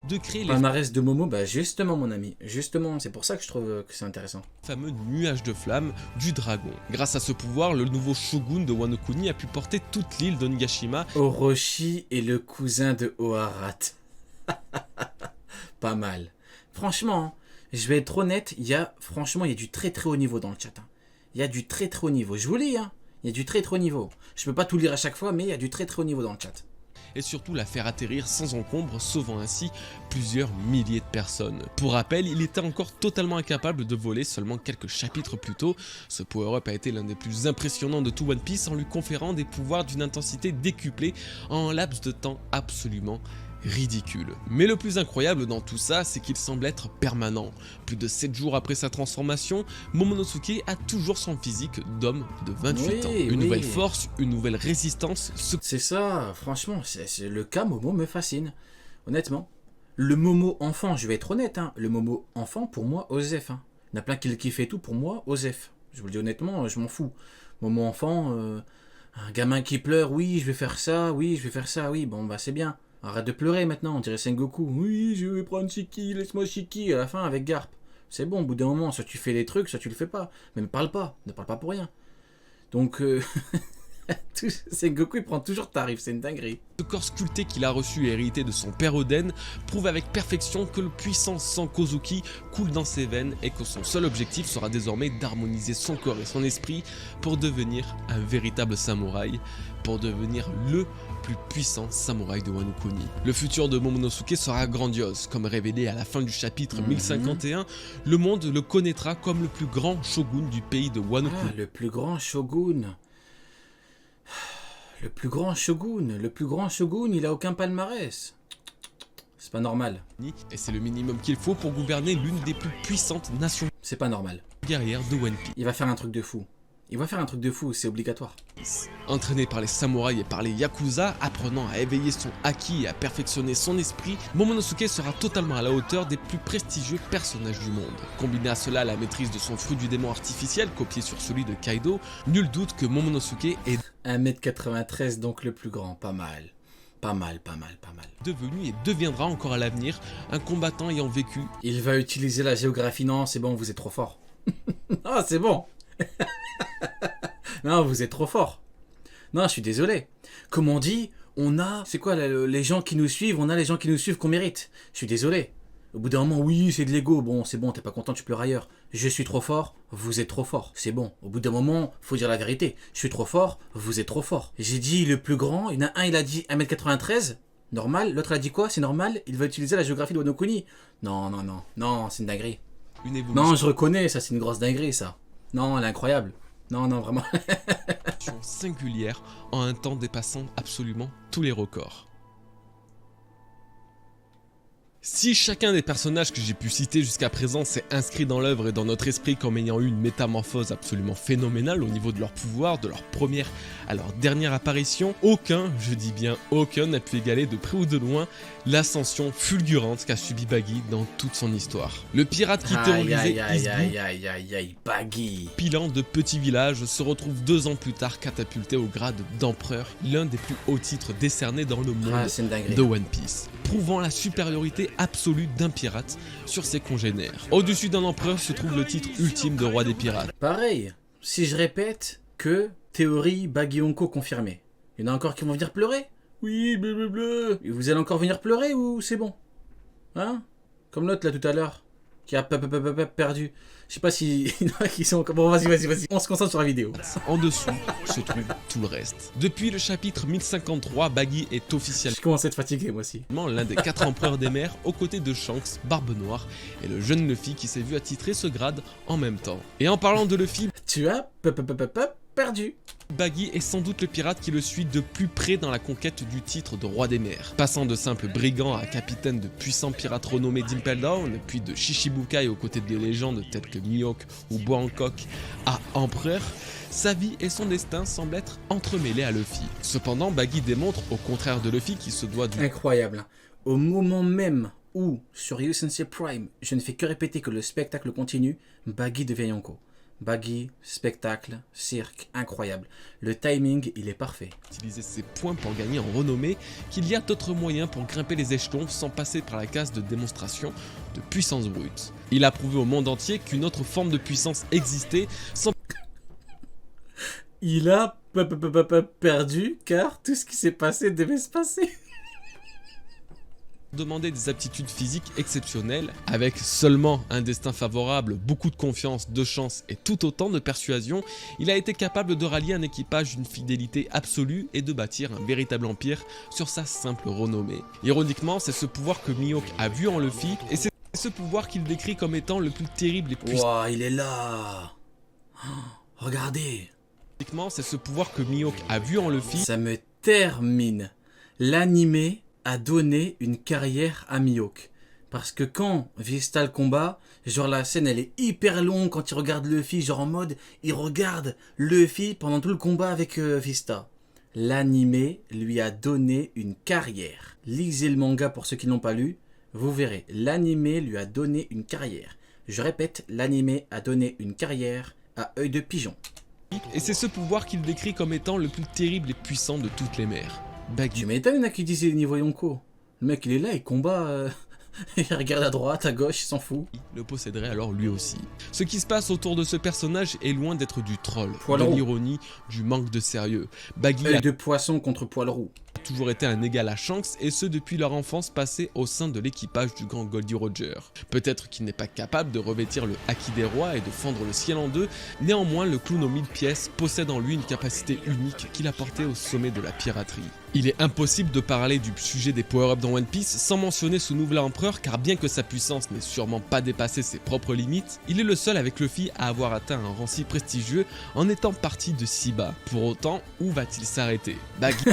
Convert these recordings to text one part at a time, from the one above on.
de créer les Palmarès de Momo, bah justement mon ami, justement, c'est pour ça que je trouve que c'est intéressant. fameux nuages de flammes du dragon. Grâce à ce pouvoir, le nouveau shogun de Wano Kuni a pu porter toute l'île d'Onigashima. Orochi est le cousin de Oharat. Pas mal. Franchement, hein, je vais être honnête, franchement, il y a du très très haut niveau dans le chat. Hein. Il y a du très très haut niveau. Je vous lis, hein. Il y a du très très haut niveau. Je peux pas tout lire à chaque fois, mais il y a du très très haut niveau dans le chat. Et surtout la faire atterrir sans encombre, sauvant ainsi plusieurs milliers de personnes. Pour rappel, il était encore totalement incapable de voler seulement quelques chapitres plus tôt. Ce power-up a été l'un des plus impressionnants de tout One Piece en lui conférant des pouvoirs d'une intensité décuplée en un laps de temps absolument ridicule. Mais le plus incroyable dans tout ça, c'est qu'il semble être permanent. Plus de 7 jours après sa transformation, Momonosuke a toujours son physique d'homme de 28 ans. Une nouvelle force, une nouvelle résistance. C'est ça, franchement, le cas Momo me fascine. Honnêtement. Le Momo enfant, je vais être honnête, hein, le Momo enfant, pour moi, Osef. Hein. Il y en a plein qui le kiffent et tout, pour moi, Osef. Je vous le dis honnêtement, je m'en fous. Momo enfant, un gamin qui pleure, oui, je vais faire ça, oui, je vais faire ça, oui, bon, bah c'est bien. Arrête de pleurer maintenant, on dirait Sengoku. Oui, je vais prendre Shiki, laisse-moi Shiki, à la fin avec Garp. C'est bon, au bout d'un moment, soit tu fais les trucs, soit tu le fais pas. Mais ne parle pas pour rien. Donc, Sengoku, il prend toujours tarif, c'est une dinguerie. Le corps sculpté qu'il a reçu et hérité de son père Oden prouve avec perfection que le puissant sang Kozuki coule dans ses veines et que son seul objectif sera désormais d'harmoniser son corps et son esprit pour devenir un véritable samouraï, pour devenir le plus puissant samouraï de Wano Kuni. Le futur de Momonosuke sera grandiose, comme révélé à la fin du chapitre 1051, le monde le connaîtra comme le plus grand shogun du pays de Wano Kuni. Le plus grand shogun. Le plus grand shogun, il a aucun palmarès. C'est pas normal. Et c'est le minimum qu'il faut pour gouverner l'une des plus puissantes nations C'est pas normal. guerrières de One Piece. Il va faire un truc de fou. C'est obligatoire. Entraîné par les samouraïs et par les yakuza, apprenant à éveiller son haki et à perfectionner son esprit, Momonosuke sera totalement à la hauteur des plus prestigieux personnages du monde. Combiné à cela la maîtrise de son fruit du démon artificiel, copié sur celui de Kaido, nul doute que Momonosuke est 1m93, donc le plus grand, pas mal. Pas mal. devenu et deviendra encore à l'avenir un combattant ayant vécu Il va utiliser la géographie, non, c'est bon, vous êtes trop fort. Non, c'est bon. Non, vous êtes trop fort. Non, je suis désolé. Comme on dit, on a... C'est quoi, les gens qui nous suivent, on a les gens qui nous suivent qu'on mérite. Je suis désolé. Au bout d'un moment, oui, c'est de l'ego. Bon, c'est bon, t'es pas content, tu pleures ailleurs. Je suis trop fort, vous êtes trop fort. C'est bon. Au bout d'un moment, faut dire la vérité. Je suis trop fort, vous êtes trop fort. J'ai dit le plus grand, il y en a un, il a dit 1m93. Normal. L'autre a dit quoi? C'est normal. Il va utiliser la géographie de Wano Kuni. Non, c'est une dinguerie. une évolution Non, je reconnais, ça c'est une grosse dinguerie, ça. Non, elle est incroyable. Non, vraiment. singulière en un temps dépassant absolument tous les records. Si chacun des personnages que j'ai pu citer jusqu'à présent s'est inscrit dans l'œuvre et dans notre esprit comme ayant eu une métamorphose absolument phénoménale au niveau de leur pouvoir, de leur première à leur dernière apparition, aucun, je dis bien aucun, n'a pu égaler de près ou de loin l'ascension fulgurante qu'a subi Baggy dans toute son histoire. Le pirate qui terrorisait Izuku, Aïe, Baggy. pilant de petits villages, se retrouve 2 ans plus tard catapulté au grade d'empereur, l'un des plus hauts titres décernés dans le monde C'est une dinguerie. de One Piece, prouvant la supériorité absolue d'un pirate sur ses congénères. Au-dessus d'un empereur se trouve le titre ultime de roi des pirates. Pareil, si je répète que théorie Baggy Yonko confirmée. Il y en a encore qui vont venir pleurer? Oui, blablabla. Et vous allez encore venir pleurer ou c'est bon? Hein? Comme l'autre là tout à l'heure, qui a perdu. Je sais pas si... qui sont... Bon, vas-y. On se concentre sur la vidéo. En dessous se trouve tout le reste. Depuis le chapitre 1053, Baggy est officiellement Je commence à être fatigué moi aussi. l'un des 4 empereurs des mers, aux côtés de Shanks, Barbe Noire, et le jeune Luffy qui s'est vu attitrer ce grade en même temps. Et en parlant de Luffy, Tu as perdu. Baggy est sans doute le pirate qui le suit de plus près dans la conquête du titre de roi des mers. Passant de simple brigand à capitaine de puissants pirates renommés d'Impel Down, puis de Shishibukai aux côtés des légendes telles que Mihawk ou Bois Hancock à empereur, sa vie et son destin semblent être entremêlés à Luffy. Cependant, Baggy démontre, au contraire de Luffy qui se doit du Incroyable. Au moment même où, sur Ryusensei Prime, je ne fais que répéter que le spectacle continue, Baggy devient Yonko. Baggy, spectacle, cirque, incroyable. Le timing, il est parfait. Utiliser ses points pour gagner en renommée, qu'il y a d'autres moyens pour grimper les échelons sans passer par la case de démonstration de puissance brute. Il a prouvé au monde entier qu'une autre forme de puissance existait sans Il a perdu car tout ce qui s'est passé devait se passer. demander des aptitudes physiques exceptionnelles, avec seulement un destin favorable, beaucoup de confiance, de chance et tout autant de persuasion, il a été capable de rallier un équipage d'une fidélité absolue et de bâtir un véritable empire sur sa simple renommée. Ironiquement, c'est ce pouvoir que Mihawk a vu en Luffy, et c'est ce pouvoir qu'il décrit comme étant le plus terrible et puissant. Ouah, il est là. Oh, regardez. Ironiquement, c'est ce pouvoir que Mihawk a vu en Luffy. Ça me termine. L'animé a donné une carrière à Mihawk. Parce que quand Vista le combat, genre la scène elle est hyper longue quand il regarde Luffy, genre en mode il regarde Luffy pendant tout le combat avec Vista. L'animé lui a donné une carrière. Lisez le manga pour ceux qui n'ont pas lu, vous verrez. L'animé lui a donné une carrière. Je répète, l'animé a donné une carrière à œil de pigeon. Et c'est ce pouvoir qu'il décrit comme étant le plus terrible et puissant de toutes les mers. Baggy Tu m'étonnes, il y en a qui disaient niveau Yonko. Le mec il est là, il combat, il regarde à droite, à gauche, il s'en fout. le posséderait alors lui aussi. Ce qui se passe autour de ce personnage est loin d'être du troll, Poil de roux. l'ironie, du manque de sérieux. Baggy Œil a de poisson contre poil roux. toujours été un égal à Shanks, et ce depuis leur enfance passée au sein de l'équipage du grand Goldie Roger. Peut-être qu'il n'est pas capable de revêtir le haki des rois et de fendre le ciel en deux, néanmoins le clown aux 1000 pièces possède en lui une capacité unique qui l'a porté au sommet de la piraterie. Il est impossible de parler du sujet des power-ups dans One Piece sans mentionner ce nouvel empereur, car bien que sa puissance n'ait sûrement pas dépassé ses propres limites, il est le seul avec Luffy à avoir atteint un rang si prestigieux en étant parti de si bas. Pour autant, où va-t-il s'arrêter? Baggy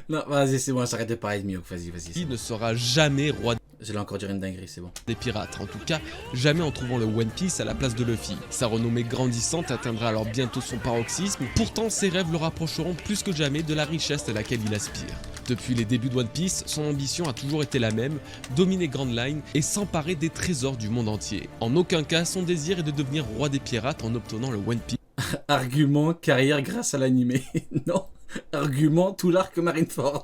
Non, vas-y, c'est bon, j'arrête de parler de Mihawk, vas-y. c'est bon. ne sera jamais roi J'allais encore dire une dinguerie, c'est bon. des pirates, en tout cas jamais en trouvant le One Piece à la place de Luffy. Sa renommée grandissante atteindra alors bientôt son paroxysme, pourtant ses rêves le rapprocheront plus que jamais de la richesse à laquelle il aspire. Depuis les débuts de One Piece, son ambition a toujours été la même, dominer Grand Line et s'emparer des trésors du monde entier. En aucun cas, son désir est de devenir roi des pirates en obtenant le One Piece. Argument, carrière grâce à l'animé. Non. Argument, tout l'arc Marineford.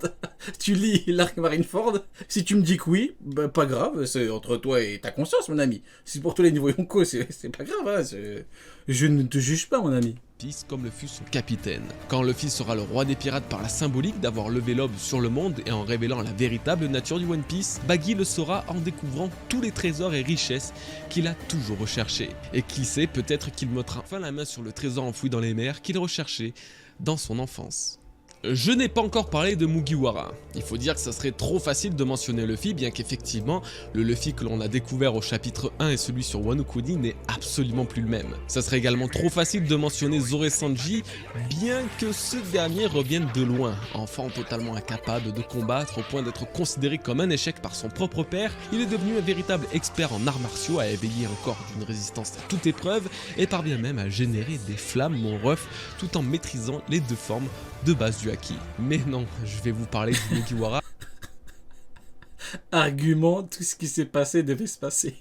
Tu lis l'arc Marineford, si tu me dis que oui, bah, pas grave, c'est entre toi et ta conscience, mon ami. Si pour tous les niveaux Yonko, c'est pas grave, hein, je ne te juge pas, mon ami. Comme le fut son capitaine. Quand Luffy sera le roi des pirates par la symbolique d'avoir levé l'aube sur le monde et en révélant la véritable nature du One Piece, Baggy le saura en découvrant tous les trésors et richesses qu'il a toujours recherchés. Et qui sait, peut-être qu'il mettra enfin la main sur le trésor enfoui dans les mers qu'il recherchait dans son enfance. Je n'ai pas encore parlé de Mugiwara. Il faut dire que ça serait trop facile de mentionner Luffy, bien qu'effectivement, le Luffy que l'on a découvert au chapitre 1 et celui sur Wano Kuni n'est absolument plus le même. Ça serait également trop facile de mentionner Zoro Sanji, bien que ce dernier revienne de loin. Enfant totalement incapable de combattre au point d'être considéré comme un échec par son propre père, il est devenu un véritable expert en arts martiaux, à éveiller un corps d'une résistance à toute épreuve, et parvient même à générer des flammes, mon ref, tout en maîtrisant les deux formes de base du haki. Mais non, je vais vous parler du Mugiwara Argument, tout ce qui s'est passé devait se passer.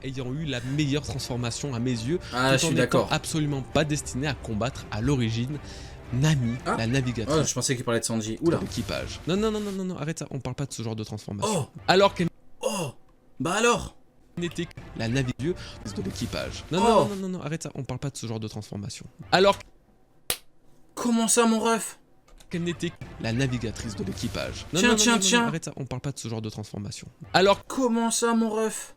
ayant eu la meilleure transformation à mes yeux, Ah, je tout en suis n'étant d'accord. absolument pas destiné à combattre à l'origine Nami, Ah. la Oh, navigatrice je pensais qu'il parlait de Sanji. de Oula. l'équipage. Non, arrête ça, on parle pas de ce genre de transformation. Oh, Alors qu'elle oh, bah alors. n'était que la navigatrice de l'équipage. Oh. Non, arrête ça, on parle pas de ce genre de transformation. Alors Comment ça, mon ref? qu'elle n'était que la navigatrice de l'équipage. Tiens. Arrête ça, on parle pas de ce genre de transformation. Alors Comment ça, mon ref?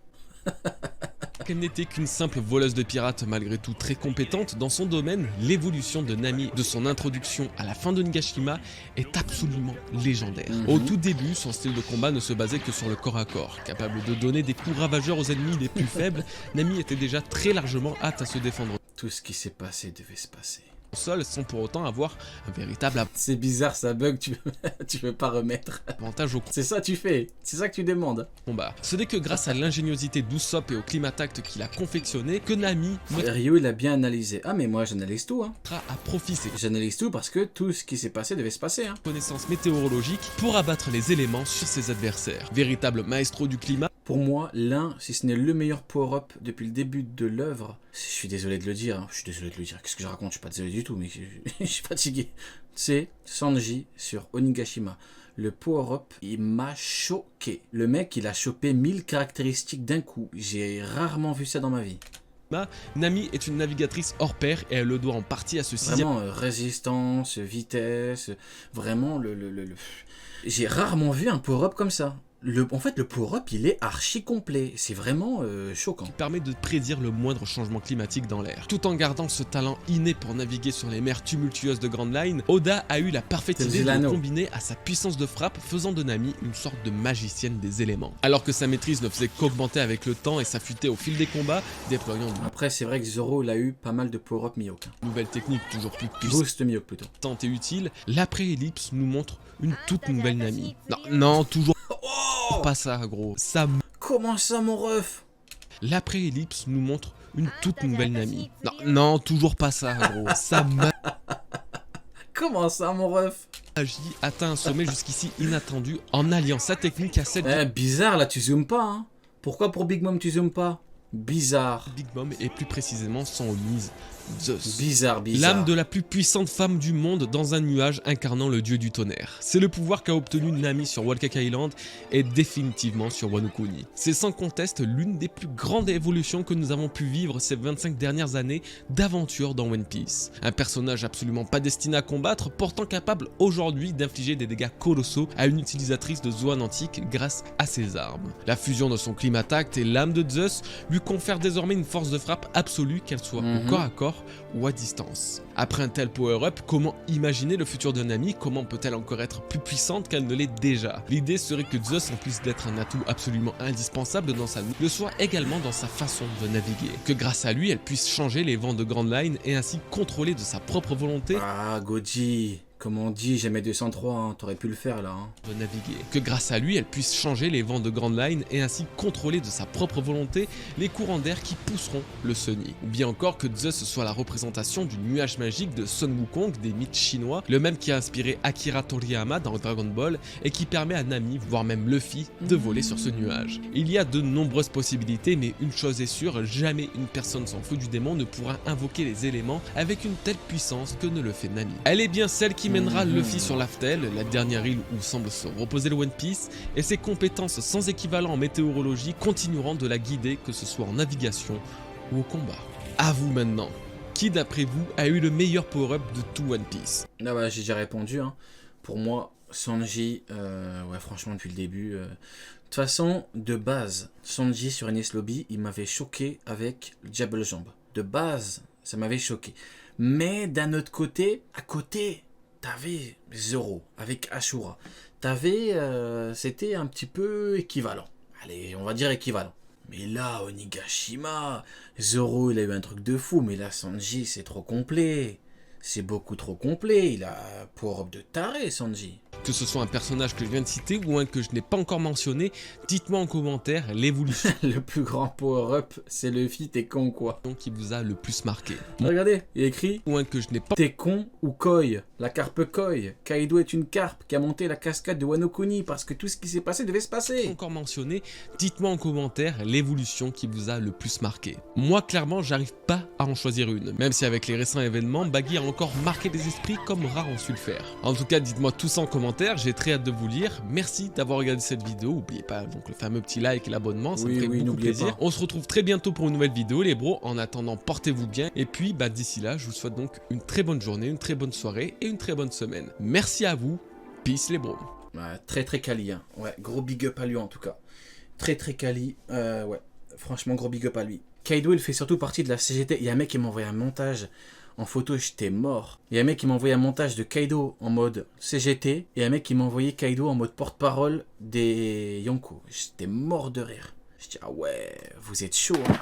qu'elle n'était qu'une simple voleuse de pirates malgré tout très compétente dans son domaine, l'évolution de Nami de son introduction à la fin de Nigashima est absolument légendaire. Mhm. Au tout début, son style de combat ne se basait que sur le corps à corps. Capable de donner des coups ravageurs aux ennemis les plus faibles, Nami était déjà très largement apte à se défendre Tout ce qui s'est passé devait se passer. au sol sans pour autant avoir un véritable C'est bizarre, ça bug, tu veux pas remettre. avantage au C'est ça tu fais, c'est ça que tu demandes. combat. Ce n'est que grâce à l'ingéniosité d'Usopp et au climatact qu'il a confectionné que Nami Ryo, il a bien analysé. Ah, mais moi, j'analyse tout, hein. mettra à profit ses J'analyse tout parce que tout ce qui s'est passé devait se passer, hein. connaissances météorologiques pour abattre les éléments sur ses adversaires. Véritable maestro du climat, pour moi, l'un, si ce n'est le meilleur power-up depuis le début de l'œuvre. Je suis désolé de le dire, Qu'est-ce que je raconte? Je suis pas désolé du tout, mais je suis fatigué. C'est Sanji sur Onigashima. Le power-up, il m'a choqué. Le mec, il a chopé 1000 caractéristiques d'un coup. J'ai rarement vu ça dans ma vie. Nami est une navigatrice hors pair et elle le doit en partie à ce sixième... Vraiment, résistance, vitesse, vraiment J'ai rarement vu un power-up comme ça. En fait, le power-up, il est archi complet. C'est vraiment choquant. qui permet de prédire le moindre changement climatique dans l'air. Tout en gardant ce talent inné pour naviguer sur les mers tumultueuses de Grand Line, Oda a eu la parfaite idée de le combiner à sa puissance de frappe, faisant de Nami une sorte de magicienne des éléments. Alors que sa maîtrise ne faisait qu'augmenter avec le temps et s'affûter au fil des combats, déployant de Après, c'est vrai que Zoro, il a eu pas mal de power-up Mihawk. nouvelles techniques toujours plus Boost Mihawk plutôt. puissantes et utiles. L'après-ellipse nous montre une toute nouvelle Nami. Non, toujours pas ça, gros. Comment ça, mon ref? L'après-ellipse nous montre une toute nouvelle Nami. Non, toujours pas ça, gros. Sa Comment ça, mon ref? magie atteint un sommet jusqu'ici inattendu en alliant sa technique à celle de Bizarre, là, tu zoomes pas, hein. Pourquoi pour Big Mom, tu zoomes pas? Bizarre. Big Mom et plus précisément son Omise, Zeus. Bizarre. L'âme de la plus puissante femme du monde dans un nuage incarnant le dieu du tonnerre. C'est le pouvoir qu'a obtenu Nami sur Whole Cake Island et définitivement sur Wano Kuni. C'est sans conteste l'une des plus grandes évolutions que nous avons pu vivre ces 25 dernières années d'aventure dans One Piece. Un personnage absolument pas destiné à combattre, pourtant capable aujourd'hui d'infliger des dégâts colossaux à une utilisatrice de Zoan antique grâce à ses armes. La fusion de son climatact et l'âme de Zeus lui confère désormais une force de frappe absolue, qu'elle soit au corps à corps ou à distance. Après un tel power-up, comment imaginer le futur de Nami? Comment peut-elle encore être plus puissante qu'elle ne l'est déjà? L'idée serait que Zeus, en plus d'être un atout absolument indispensable dans sa lutte, le soit également dans sa façon de naviguer. Que grâce à lui, elle puisse changer les vents de Grand Line et ainsi contrôler de sa propre volonté Goji, comme on dit, j'aimais 203, hein. T'aurais pu le faire là. Hein. De naviguer. Que grâce à lui, elle puisse changer les vents de Grand Line et ainsi contrôler de sa propre volonté les courants d'air qui pousseront le Sunny. Ou bien encore que Zeus soit la représentation du nuage magique de Sun Wukong des mythes chinois, le même qui a inspiré Akira Toriyama dans Dragon Ball et qui permet à Nami, voire même Luffy, de voler sur ce nuage. Il y a de nombreuses possibilités, mais une chose est sûre, jamais une personne sans feu du démon ne pourra invoquer les éléments avec une telle puissance que ne le fait Nami. Elle est bien celle qui mènera Luffy sur Laftel, la dernière île où semble se reposer le One Piece, et ses compétences sans équivalent en météorologie continueront de la guider, que ce soit en navigation ou au combat. À vous maintenant, qui d'après vous a eu le meilleur power-up de tout One Piece? Ah bah j'ai déjà répondu, hein. Pour moi, Sanji, ouais franchement depuis le début... De toute façon, de base, Sanji sur Enies Lobby, il m'avait choqué avec le Diable Jambe. De base, ça m'avait choqué. Mais d'un autre côté, à côté... T'avais Zoro avec Ashura. C'était un petit peu équivalent. Allez, on va dire équivalent. Mais là, Onigashima, Zoro, il a eu un truc de fou. Mais là, Sanji, c'est trop complet. C'est beaucoup trop complet. Il a power-up de taré, Sanji. Que ce soit un personnage que je viens de citer ou un que je n'ai pas encore mentionné, dites-moi en commentaire l'évolution Le plus grand power-up, c'est Luffy, t'es con quoi. qui vous a le plus marqué. Regardez, il est écrit Ou un que je n'ai pas t'es con ou Koi, la carpe Koi. Kaido est une carpe qui a monté la cascade de Wano Kuni parce que tout ce qui s'est passé devait se passer. encore mentionné, dites-moi en commentaire l'évolution qui vous a le plus marqué. Moi clairement j'arrive pas à en choisir une, même si avec les récents événements, Baggy a encore marqué les esprits comme rare ont su le faire. En tout cas dites-moi tout ça en commentaire, j'ai très hâte de vous lire, merci d'avoir regardé cette vidéo, n'oubliez pas donc le fameux petit like et l'abonnement, ça me ferait beaucoup plaisir. On se retrouve très bientôt pour une nouvelle vidéo les bros, en attendant portez-vous bien, et puis d'ici là je vous souhaite donc une très bonne journée, une très bonne soirée et une très bonne semaine. Merci à vous, peace les bros. Ouais, très quali, hein. Ouais, gros big up à lui en tout cas. Très quali, ouais, franchement gros big up à lui. Kaido il fait surtout partie de la CGT, il y a un mec qui m'a envoyé un montage en photo, j'étais mort. Il y a un mec qui m'a envoyé un montage de Kaido en mode CGT et un mec qui m'a envoyé Kaido en mode porte-parole des Yonko. J'étais mort de rire. Je dis ah ouais, vous êtes chaud hein.